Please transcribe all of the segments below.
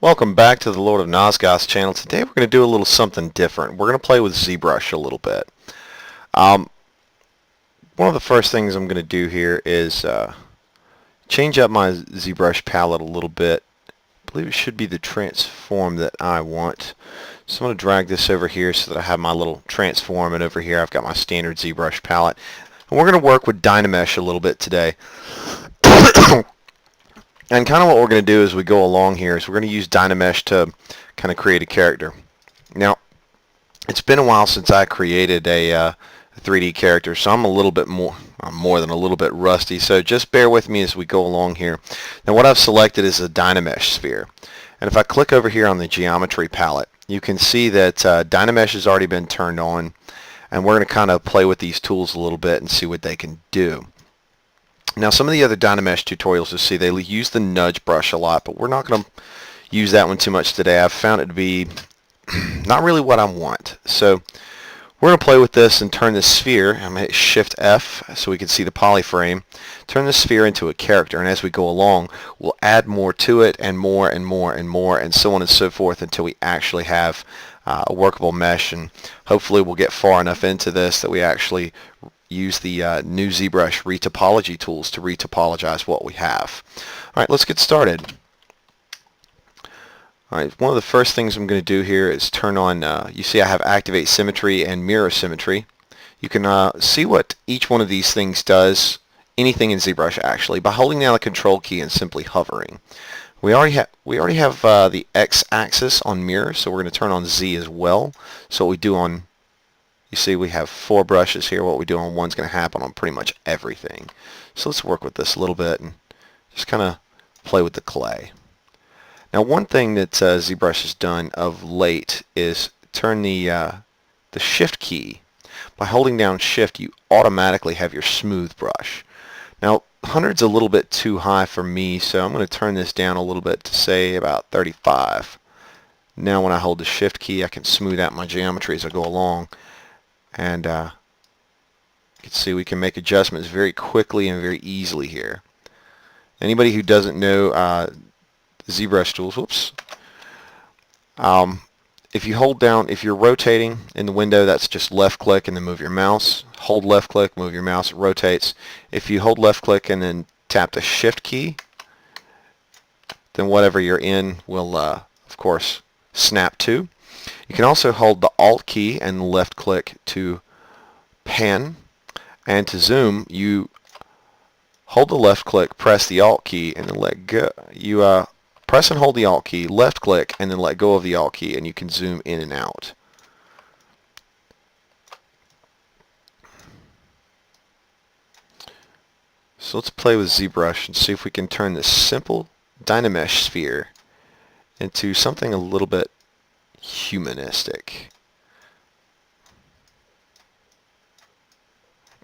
Welcome back to the Lord of Nosgoth's channel. Today we're going to do a little something different. We're going to play with ZBrush a little bit. Um, One of the first things I'm going to do here is change up my ZBrush palette a little bit. I believe it should be the transform that I want. So I'm going to drag this over here so that I have my little transform, and over here I've got my standard ZBrush palette. And we're going to work with Dynamesh a little bit today. And kind of what we're going to do as we go along here is we're going to use Dynamesh to kind of create a character. Now, it's been a while since I created a 3D character, so I'm more than a little bit rusty, so just bear with me as we go along here. Now, what I've selected is a Dynamesh sphere. And if I click over here on the geometry palette, you can see that Dynamesh has already been turned on, and we're going to kind of play with these tools a little bit and see what they can do. Now, some of the other Dynamesh tutorials you'll see, they use the nudge brush a lot, but we're not going to use that one too much today. I've found it to be not really what I want. So we're going to play with this and turn this sphere. I'm going to hit Shift F so we can see the polyframe. Turn the sphere into a character, and as we go along, we'll add more to it and more and more and more and so on and so forth until we actually have a workable mesh, and hopefully we'll get far enough into this that we actually use the new ZBrush retopology tools to retopologize what we have. Alright, let's get started. Alright, one of the first things I'm going to do here is turn on, you see I have activate symmetry and mirror symmetry. You can see what each one of these things does, anything in ZBrush actually, by holding down the control key and simply hovering. We already have the x-axis on mirror, so we're going to turn on Z as well. So what we do on, you see we have 4 brushes here. What we do on one's going to happen on pretty much everything. So let's work with this a little bit and just kind of play with the clay. Now, one thing that ZBrush has done of late is turn the Shift key. By holding down Shift, you automatically have your smooth brush. Now, 100's a little bit too high for me, so I'm going to turn this down a little bit to say about 35. Now, when I hold the Shift key, I can smooth out my geometry as I go along. And you can see we can make adjustments very quickly and very easily here. Anybody who doesn't know ZBrush tools, whoops. If you hold down, if you're rotating in the window, that's just left click and then move your mouse. Hold left click, move your mouse, it rotates. If you hold left click and then tap the Shift key, then whatever you're in will, of course, snap to. You can also hold the Alt key and left click to pan, and to zoom you hold the left click, press the Alt key, and then let go. You press and hold the Alt key, left click, and then let go of the Alt key, and you can zoom in and out. So let's play with ZBrush and see if we can turn this simple Dynamesh sphere into something a little bit humanistic.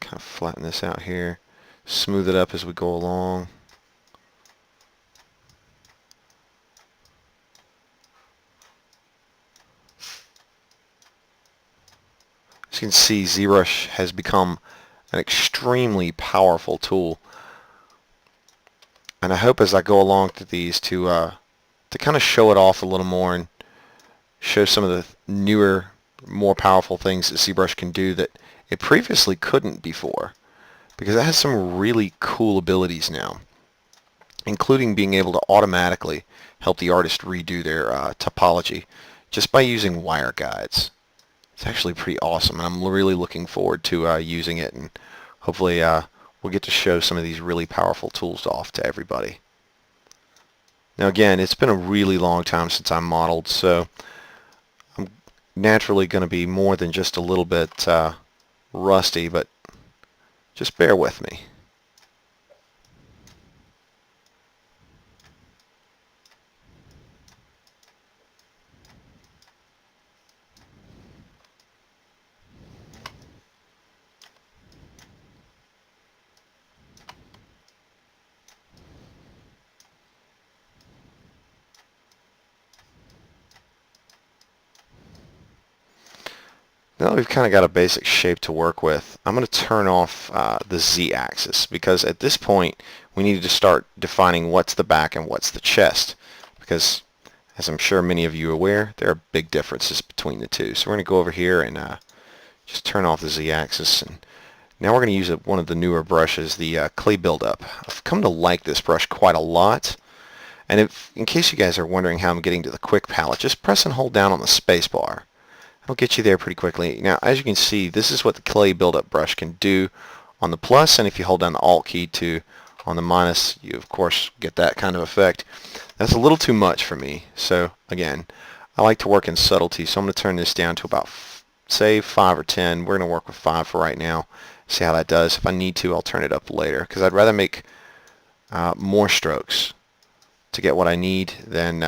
Kind of flatten this out here, smooth it up as we go along. As you can see, ZBrush has become an extremely powerful tool, and I hope as I go along to these to kind of show it off a little more and show some of the newer, more powerful things that ZBrush can do that it previously couldn't before, because it has some really cool abilities now, including being able to automatically help the artist redo their topology just by using wire guides. It's actually pretty awesome, and I'm really looking forward to using it, and hopefully we'll get to show some of these really powerful tools off to everybody. Now again, it's been a really long time since I modeled, so I'm naturally going to be more than just a little bit rusty, but just bear with me. Now that we've kind of got a basic shape to work with, I'm going to turn off the Z-axis, because at this point we need to start defining what's the back and what's the chest, because As I'm sure many of you are aware, there are big differences between the two. So we're going to go over here and just turn off the Z-axis. And now we're going to use one of the newer brushes, the clay buildup. I've come to like this brush quite a lot. And in case you guys are wondering how I'm getting to the quick palette, just press and hold down on the space bar. It'll get you there pretty quickly. Now, as you can see, this is what the clay buildup brush can do on the plus, and if you hold down the Alt key on the minus, you of course get that kind of effect. That's a little too much for me. So again, I like to work in subtlety, so I'm going to turn this down to about, say, 5 or 10. We're going to work with 5 for right now. See how that does. If I need to, I'll turn it up later, because I'd rather make more strokes to get what I need than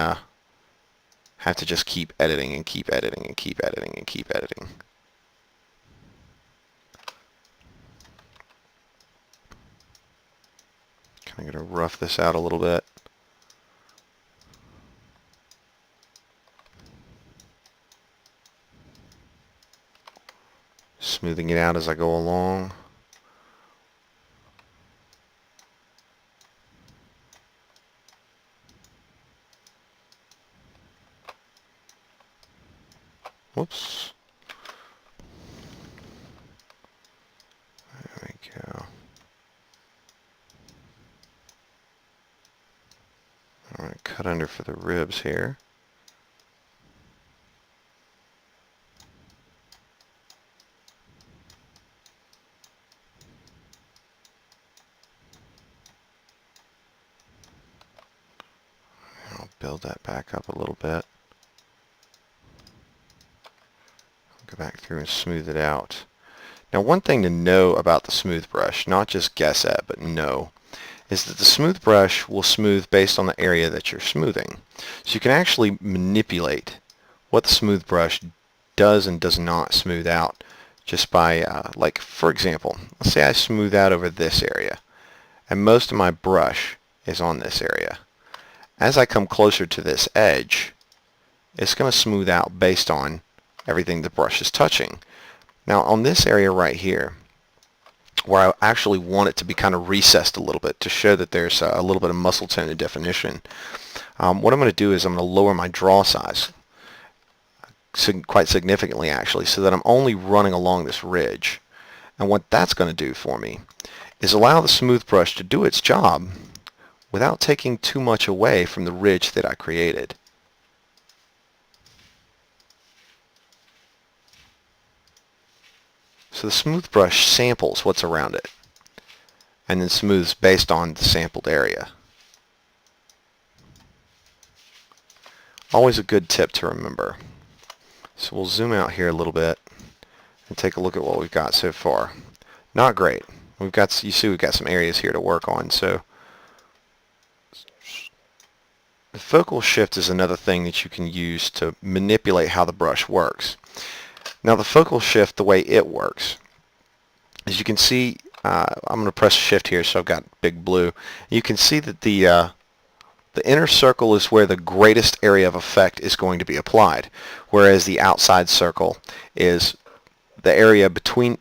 have to just keep editing and keep editing and keep editing and keep editing. Kind of going to rough this out a little bit. Smoothing it out as I go along. Whoops. There we go. All right, cut under for the ribs here. I'll build that back up a little bit. Go back through and smooth it out. Now, one thing to know about the smooth brush, not just guess at, but know, is that the smooth brush will smooth based on the area that you're smoothing. So you can actually manipulate what the smooth brush does and does not smooth out just by, like, for example, let's say I smooth out over this area, and most of my brush is on this area. As I come closer to this edge, it's going to smooth out based on everything the brush is touching. Now on this area right here, where I actually want it to be kind of recessed a little bit to show that there's a little bit of muscle tone and definition, what I'm going to do is I'm going to lower my draw size quite significantly actually, so that I'm only running along this ridge. And what that's going to do for me is allow the smooth brush to do its job without taking too much away from the ridge that I created. So the smooth brush samples what's around it and then smooths based on the sampled area. Always a good tip to remember. So we'll zoom out here a little bit and take a look at what we've got so far. Not great. You see we've got some areas here to work on. So the focal shift is another thing that you can use to manipulate how the brush works. Now the focal shift, the way it works, as you can see, I'm going to press shift here, so I've got big blue. You can see that the inner circle is where the greatest area of effect is going to be applied, whereas the outside circle is the area between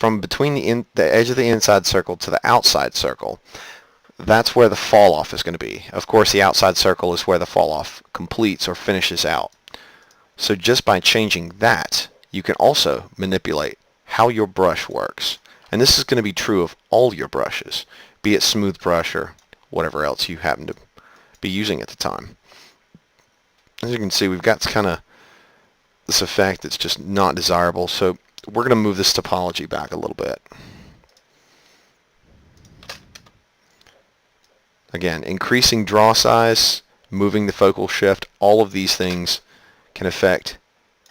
the edge of the inside circle to the outside circle. That's where the fall off is going to be. Of course, the outside circle is where the fall off completes or finishes out. So just by changing that, you can also manipulate how your brush works. And this is going to be true of all your brushes, be it smooth brush or whatever else you happen to be using at the time. As you can see, we've got kind of this effect that's just not desirable, so we're going to move this topology back a little bit. Again, increasing draw size, moving the focal shift, all of these things can affect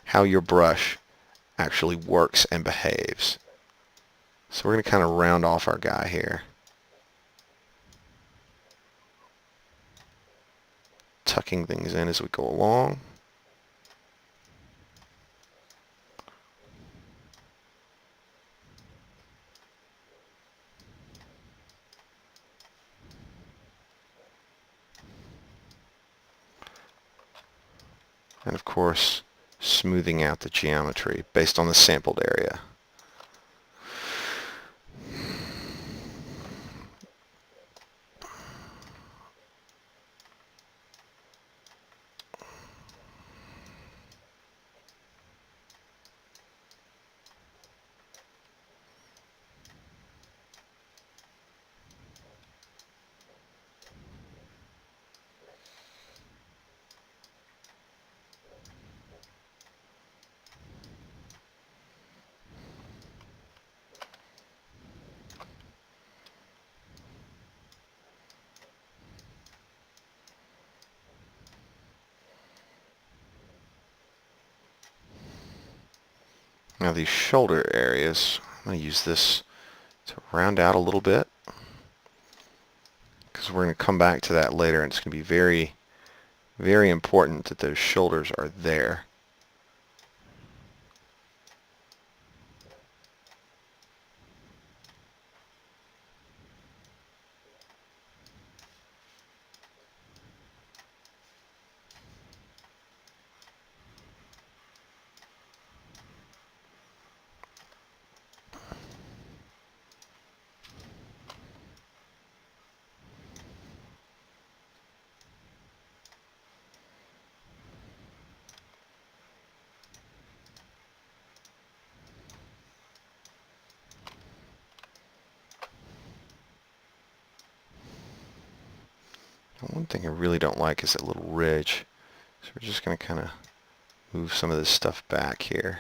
how your brush actually works and behaves. So we're going to kind of round off our guy here. Tucking things in as we go along. And of course, smoothing out the geometry based on the sampled area. Now these shoulder areas, I'm going to use this to round out a little bit, because we're going to come back to that later, and it's going to be very, very important that those shoulders are there. One thing I really don't like is that little ridge. So we're just going to kind of move some of this stuff back here.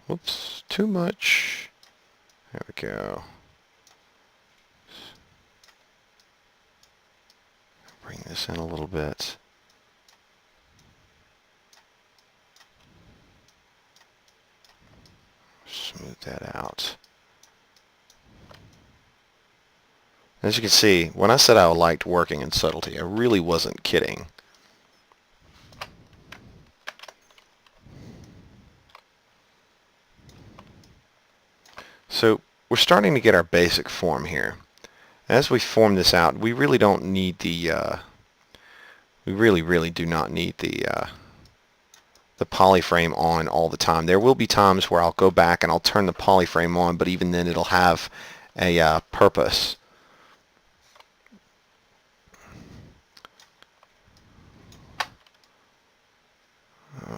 Whoops, too much. There we go. Bring this in a little bit. Smooth that out. As you can see, when I said I liked working in subtlety, I really wasn't kidding. So we're starting to get our basic form here. As we form this out, we really don't need the, we really do not need the polyframe on all the time. There will be times where I'll go back and I'll turn the polyframe on, but even then it'll have a purpose.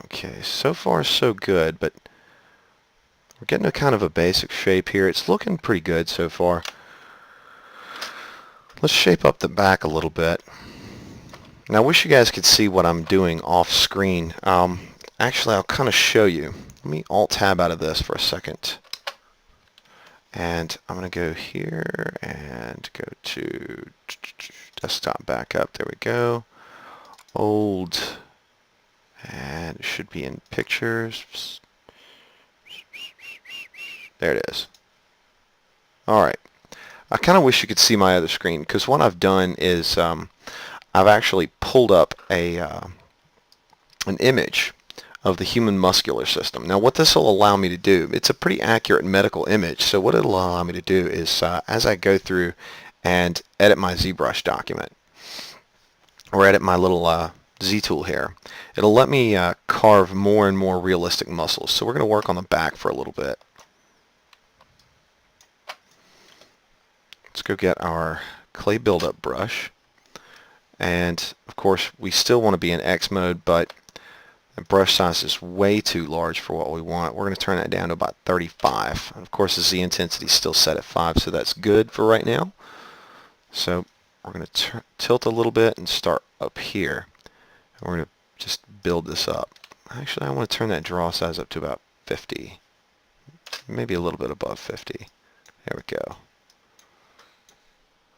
Okay, so far so good, but we're getting a kind of a basic shape here. It's looking pretty good so far. Let's shape up the back a little bit. Now I wish you guys could see what I'm doing off screen. Actually, I'll kind of show you. Let me Alt-Tab out of this for a second. And I'm going to go here and go to desktop backup. There we go. Old. And it should be in pictures. There it is. Alright. I kind of wish you could see my other screen, because what I've done is I've actually pulled up an image of the human muscular system. Now what this will allow me to do, it's a pretty accurate medical image, so what it'll allow me to do is as I go through and edit my ZBrush document, or edit my little Z-tool here, it'll let me carve more and more realistic muscles. So we're going to work on the back for a little bit. Let's go get our clay buildup brush, and of course we still want to be in X mode, but the brush size is way too large for what we want. We're going to turn that down to about 35. And of course the Z intensity is still set at 5, so that's good for right now. So we're going to tilt a little bit and start up here. And we're going to just build this up. Actually, I want to turn that draw size up to about 50. Maybe a little bit above 50. There we go.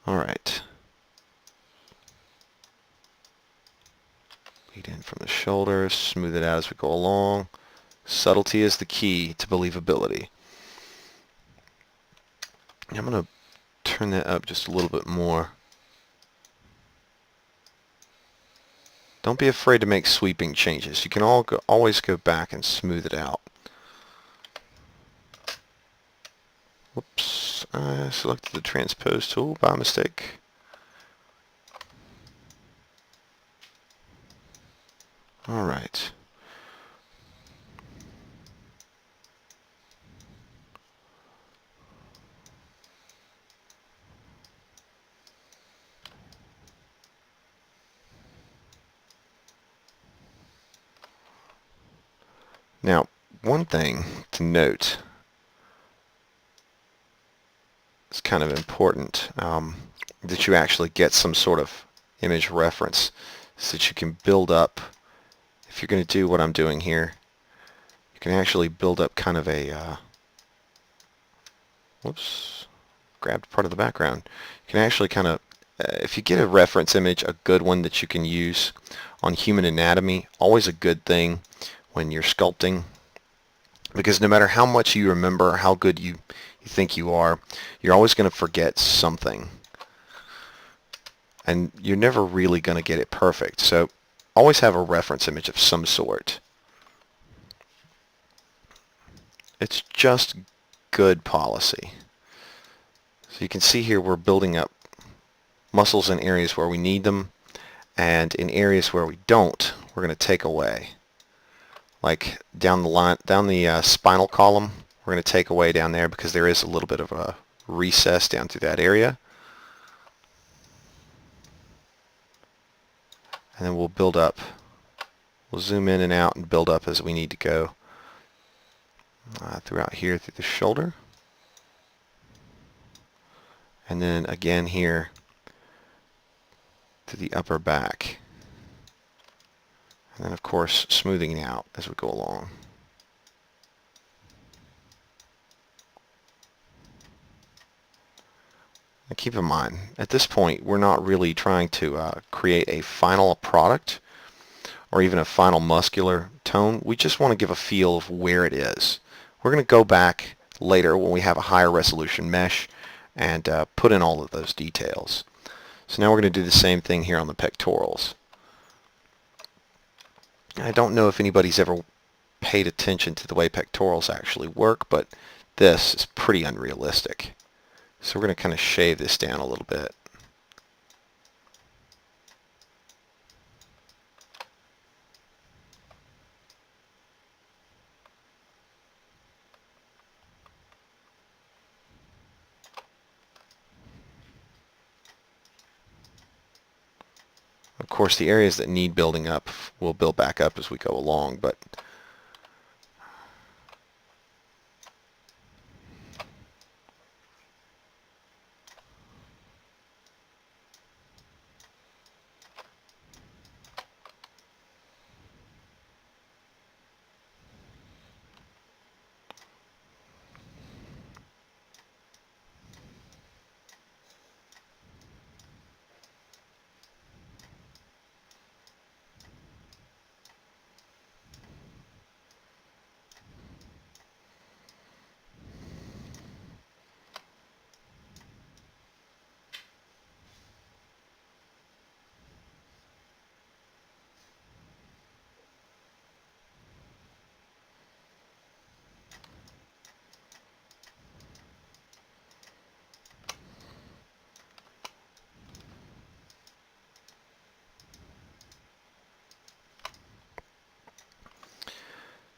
Alright. Lead in from the shoulders, smooth it out as we go along. Subtlety is the key to believability. I'm going to turn that up just a little bit more. Don't be afraid to make sweeping changes. You can always go back and smooth it out. Whoops, I selected the transpose tool by mistake. Alright. Now, one thing to note, it's kind of important that you actually get some sort of image reference so that you can build up, if you're going to do what I'm doing here, you can actually build up kind of a, whoops, grabbed part of the background. You can actually kind of, if you get a reference image, a good one that you can use, on human anatomy, always a good thing when you're sculpting, because no matter how much you remember, how good you think you are, you're always going to forget something. And you're never really going to get it perfect. So always have a reference image of some sort. It's just good policy. So you can see here we're building up muscles in areas where we need them, and in areas where we don't, we're going to take away. Like down the line, down the spinal column, we're going to take away down there because there is a little bit of a recess down through that area. And then we'll build up. We'll zoom in and out and build up as we need to go throughout here through the shoulder. And then again here to the upper back. And then of course smoothing it out as we go along. Now keep in mind, at this point we're not really trying to create a final product or even a final muscular tone. We just want to give a feel of where it is. We're going to go back later when we have a higher resolution mesh and put in all of those details. So now we're going to do the same thing here on the pectorals. I don't know if anybody's ever paid attention to the way pectorals actually work, but this is pretty unrealistic. So we're going to kind of shave this down a little bit. Of course, the areas that need building up will build back up as we go along, but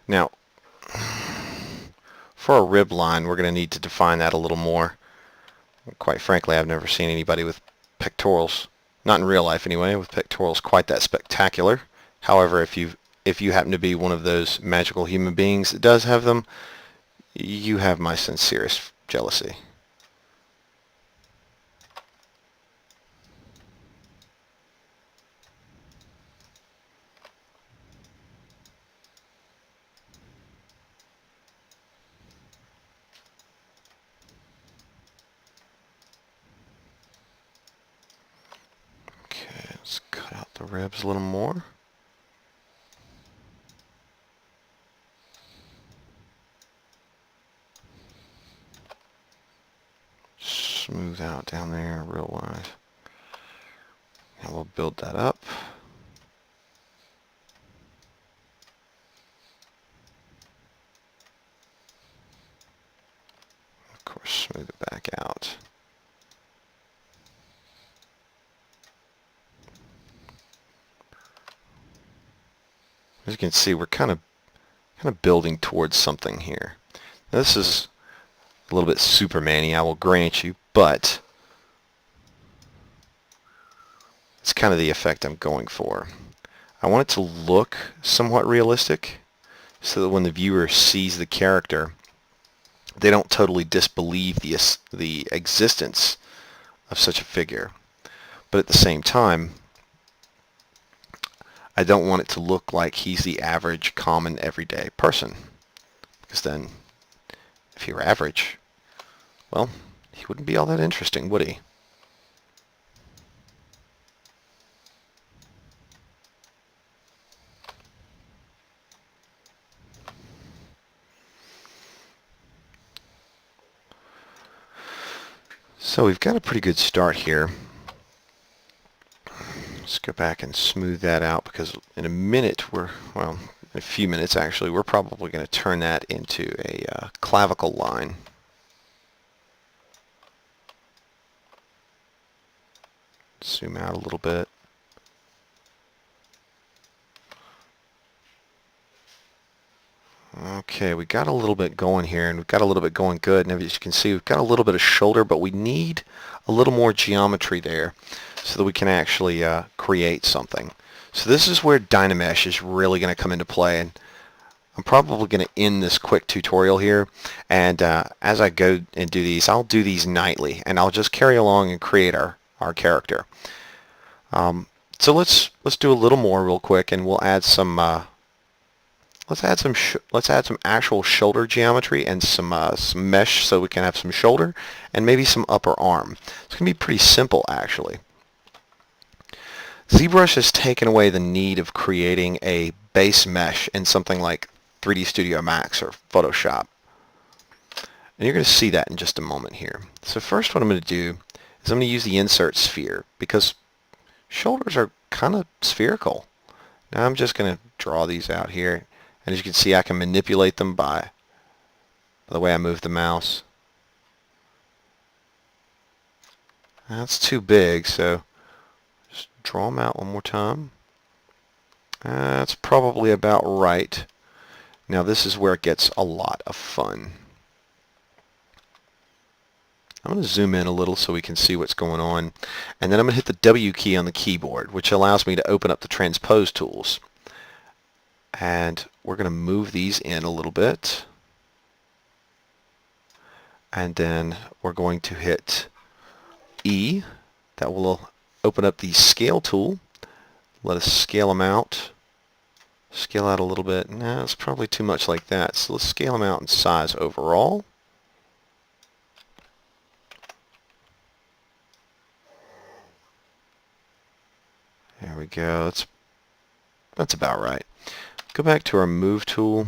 now for a rib line we're going to need to define that a little more. Quite frankly, I've never seen anybody with pectorals, not in real life anyway, with pectorals quite that spectacular. However, if you happen to be one of those magical human beings that does have them, you have my sincerest jealousy. Okay, let's cut out the ribs a little more. Smooth out down there real wide. And we'll build that up. Of course, smooth it back out. As you can see, we're kind of building towards something here. Now, this is a little bit Superman-y, I will grant you, but it's kind of the effect I'm going for. I want it to look somewhat realistic so that when the viewer sees the character, they don't totally disbelieve the existence of such a figure. But at the same time, I don't want it to look like he's the average, common, everyday person. Because then, if he were average, well, he wouldn't be all that interesting, would he? So we've got a pretty good start here. Let's go back and smooth that out, because in a minute well, in a few minutes actually, we're probably going to turn that into a clavicle line. Zoom out a little bit. Okay, we got a little bit going here, and we've got a little bit going good, and as you can see, we've got a little bit of shoulder, but we need a little more geometry there so that we can actually create something. So this is where Dynamesh is really going to come into play, and I'm probably going to end this quick tutorial here, and as I go and do these, I'll do these nightly, and I'll just carry along and create our character. So let's do a little more real quick, and we'll add some let's add some actual shoulder geometry and some mesh, so we can have some shoulder and maybe some upper arm. It's going to be pretty simple actually. ZBrush has taken away the need of creating a base mesh in something like 3D Studio Max or Photoshop. And you're going to see that in just a moment here. So first what I'm going to do is I'm going to use the insert sphere, because shoulders are kind of spherical. Now I'm just going to draw these out here. And as you can see, I can manipulate them by the way I move the mouse. That's too big, so just draw them out one more time. That's probably about right. Now this is where it gets a lot of fun. I'm going to zoom in a little so we can see what's going on. And then I'm going to hit the W key on the keyboard, which allows me to open up the transpose tools. And we're going to move these in a little bit. And then we're going to hit E. That will open up the scale tool. Let us scale them out. Scale out a little bit. No, it's probably too much like that. So let's scale them out in size overall. There we go. That's about right. Go back to our move tool,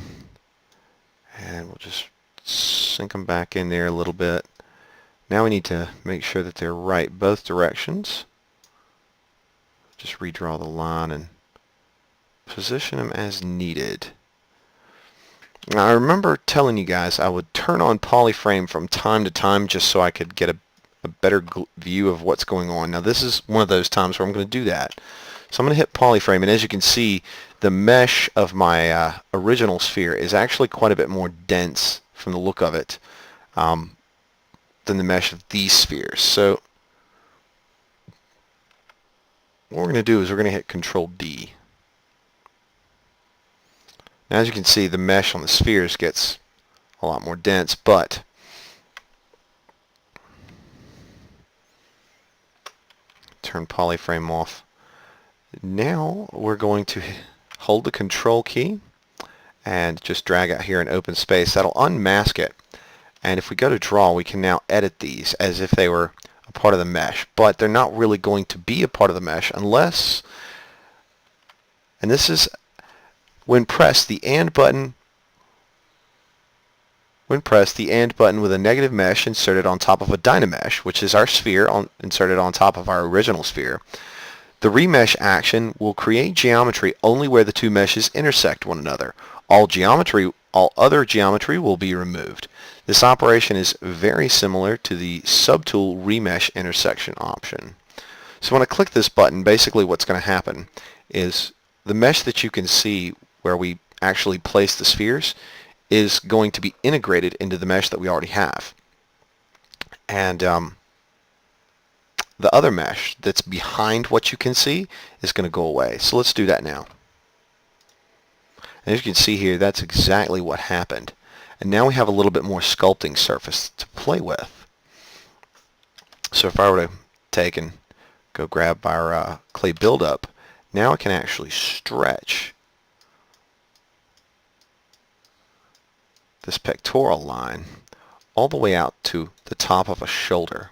and we'll just sink them back in there a little bit. Now we need to make sure that they're right both directions. Just redraw the line and position them as needed. Now I remember telling you guys I would turn on polyframe from time to time just so I could get a better view of what's going on. Now this is one of those times where I'm going to do that. So I'm going to hit polyframe, and as you can see, the mesh of my original sphere is actually quite a bit more dense from the look of it than the mesh of these spheres. So what we're going to do is we're going to hit Control D. Now as you can see, the mesh on the spheres gets a lot more dense, but turn polyframe off. Now we're going to hold the Control key and just drag out here in open space. That'll unmask it. And if we go to draw, we can now edit these as if they were a part of the mesh. But they're not really going to be a part of the mesh unless, and this is when pressed, the AND button, with a negative mesh inserted on top of a Dynamesh, which is our sphere inserted on top of our original sphere. The remesh action will create geometry only where the two meshes intersect one another. All other geometry will be removed. This operation is very similar to the subtool remesh intersection option. So when I click this button, basically what's going to happen is the mesh that you can see where we actually place the spheres is going to be integrated into the mesh that we already have. And the other mesh that's behind what you can see is going to go away. So let's do that now. And as you can see here, that's exactly what happened. And now we have a little bit more sculpting surface to play with. So if I were to take and go grab our clay buildup, now I can actually stretch this pectoral line all the way out to the top of a shoulder.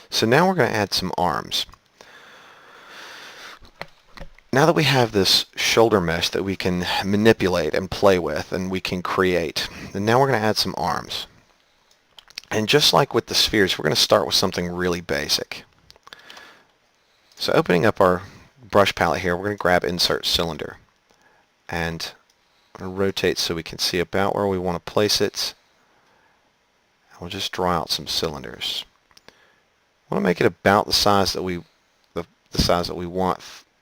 So now we're going to add some arms. Now that we have this shoulder mesh that we can manipulate and play with and we can create, and now we're going to add some arms. And just like with the spheres, we're going to start with something really basic. So opening up our brush palette here, we're going to grab Insert Cylinder. And I'm going to rotate so we can see about where we want to place it. We'll just draw out some cylinders. I want to make it about the size that we want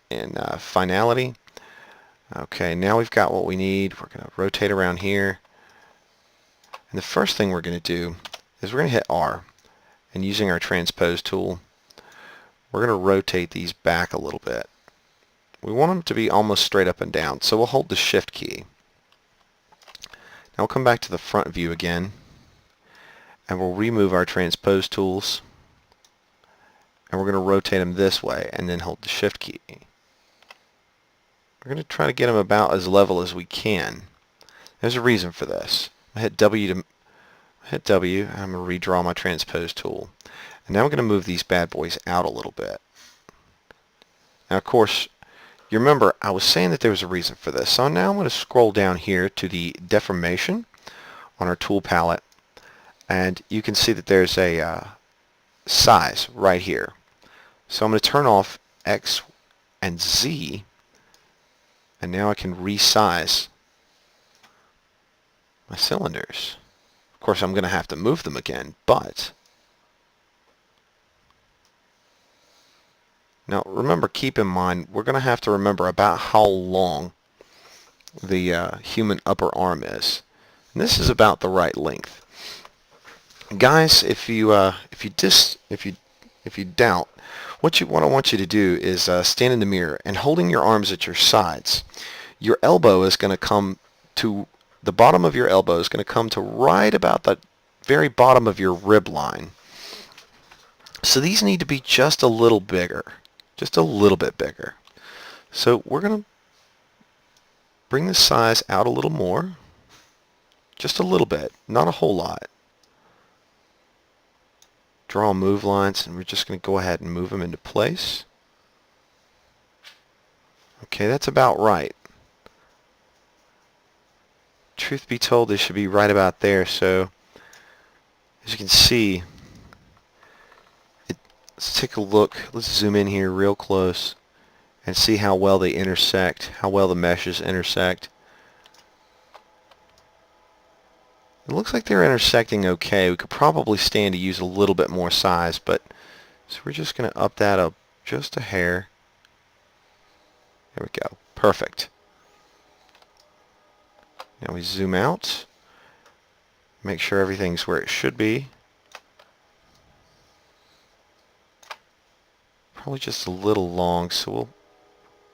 in finality. Okay, now we've got what we need. We're going to rotate around here. And the first thing we're going to do is we're going to hit R. And using our transpose tool, we're going to rotate these back a little bit. We want them to be almost straight up and down, so we'll hold the Shift key. Now we'll come back to the front view again, and we'll remove our transpose tools, and we're going to rotate them this way, and then hold the Shift key. We're going to try to get them about as level as we can. There's a reason for this. I hit W, and I'm going to redraw my transpose tool. And now I'm going to move these bad boys out a little bit. Now, of course, you remember I was saying that there was a reason for this. So now I'm going to scroll down here to the deformation on our tool palette, and you can see that there's a size right here. So I'm going to turn off X and Z, and now I can resize my cylinders. Of course, I'm going to have to move them again, but now remember, keep in mind, we're going to have to remember about how long the human upper arm is. And this is about the right length. Guys, if you doubt, what I want you to do is stand in the mirror and holding your arms at your sides. Your elbow is going to come to the bottom of your elbow is going to come to right about the very bottom of your rib line. So these need to be just a little bigger, just a little bit bigger. So we're going to bring the size out a little more, just a little bit, not a whole lot. Draw move lines, and we're just going to go ahead and move them into place. Okay, that's about right. Truth be told, they should be right about there. So as you can see, let's take a look. Let's zoom in here real close and see how well they intersect, how well the meshes intersect. It looks like they're intersecting okay. We could probably stand to use a little bit more size, but so we're just going to up that up just a hair. There we go. Perfect. Now we zoom out, make sure everything's where it should be. Probably just a little long, so we'll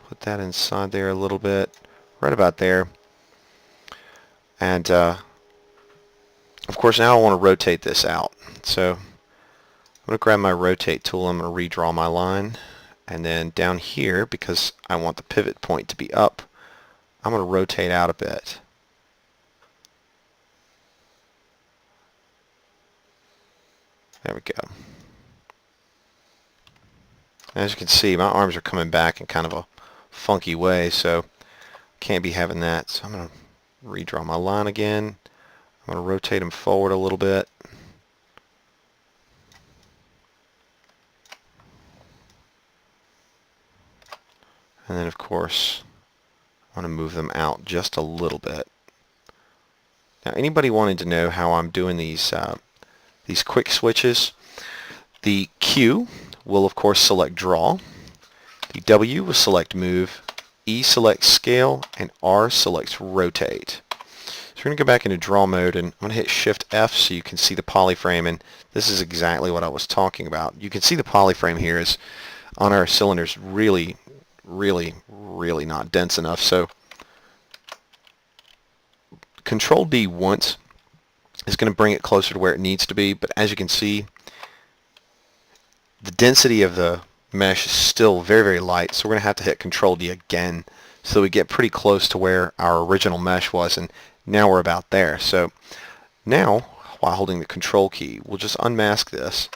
put that inside there a little bit, right about there. And of course, now I want to rotate this out. So I'm going to grab my rotate tool, I'm going to redraw my line, and then down here, because I want the pivot point to be up, I'm going to rotate out a bit. There we go. As you can see, my arms are coming back in kind of a funky way, so can't be having that. So I'm going to redraw my line again. I'm going to rotate them forward a little bit. And then, of course, I want to move them out just a little bit. Now, anybody wanting to know how I'm doing these quick switches, the Q will of course select draw, the W will select move, E selects scale, and R selects rotate. So we're going to go back into draw mode, and I'm going to hit Shift F so you can see the polyframe, and this is exactly what I was talking about. You can see the polyframe here is on our cylinders really not dense enough. So Control D once is going to bring it closer to where it needs to be, but as you can see, the density of the mesh is still very light, so we're going to have to hit Control D again so we get pretty close to where our original mesh was, and now we're about there. So now, while holding the Control key, we'll just unmask this,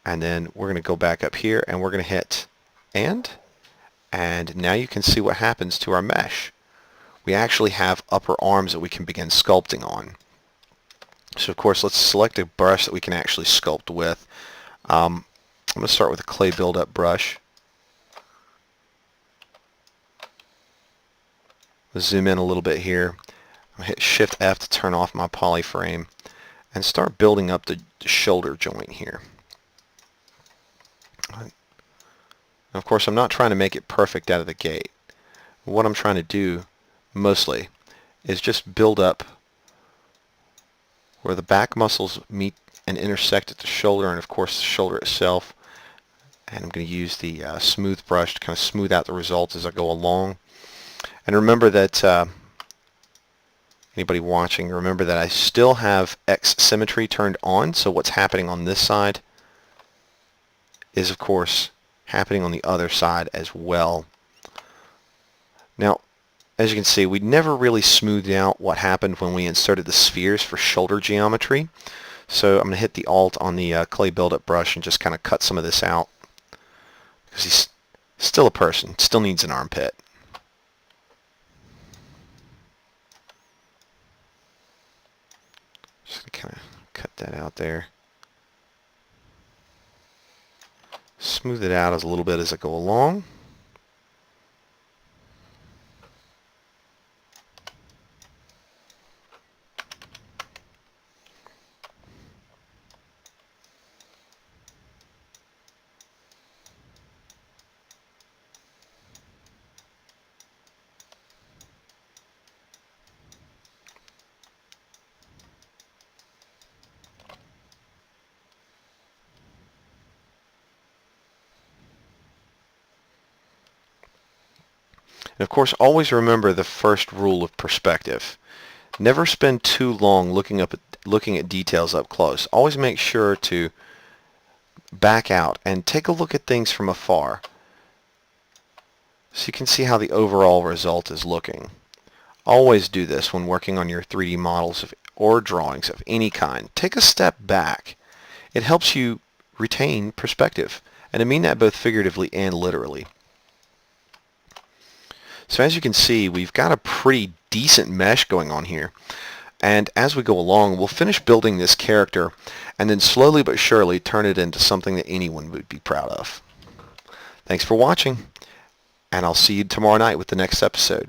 and then we're going to go back up here and we're going to hit and And now you can see what happens to our mesh. We actually have upper arms that we can begin sculpting on. So of course, let's select a brush that we can actually sculpt with. I'm going to start with a clay buildup brush. Let's zoom in a little bit here. I'll hit Shift F to turn off my polyframe and start building up the shoulder joint here. And of course, I'm not trying to make it perfect out of the gate. What I'm trying to do mostly is just build up where the back muscles meet and intersect at the shoulder, and of course the shoulder itself. And I'm going to use the smooth brush to kind of smooth out the results as I go along. And remember that anybody watching, remember that I still have X symmetry turned on, so what's happening on this side is of course happening on the other side as well. Now, as you can see, we never really smoothed out what happened when we inserted the spheres for shoulder geometry. So I'm going to hit the Alt on the clay buildup brush and just kind of cut some of this out, because he's still a person, still needs an armpit. Just going to kind of cut that out there. Smooth it out a little bit as I go along. And of course, always remember the first rule of perspective. Never spend too long looking at details up close. Always make sure to back out and take a look at things from afar, so you can see how the overall result is looking. Always do this when working on your 3D models or drawings of any kind. Take a step back. It helps you retain perspective, and I mean that both figuratively and literally. So as you can see, we've got a pretty decent mesh going on here. And as we go along, we'll finish building this character and then slowly but surely turn it into something that anyone would be proud of. Thanks for watching, and I'll see you tomorrow night with the next episode.